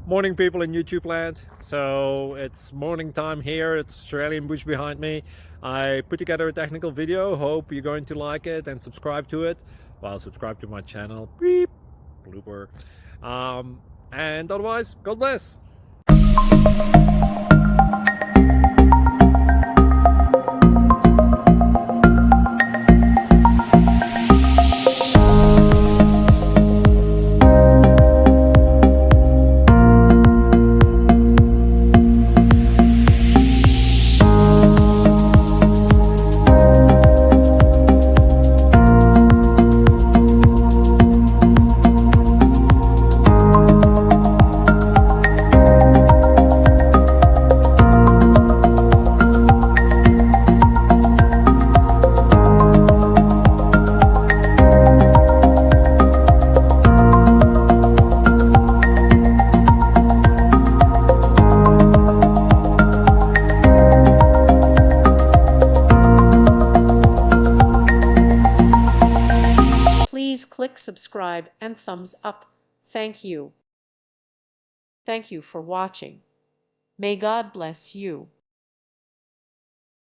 Morning, people in YouTube land. So it's morning time here. It's Australian bush behind me. I put together a technical video. Hope you're going to like it and subscribe to it. Well, subscribe to my channel. Beep, blooper. And otherwise, God bless. Please click subscribe and thumbs up. Thank you. Thank you for watching. May God bless you.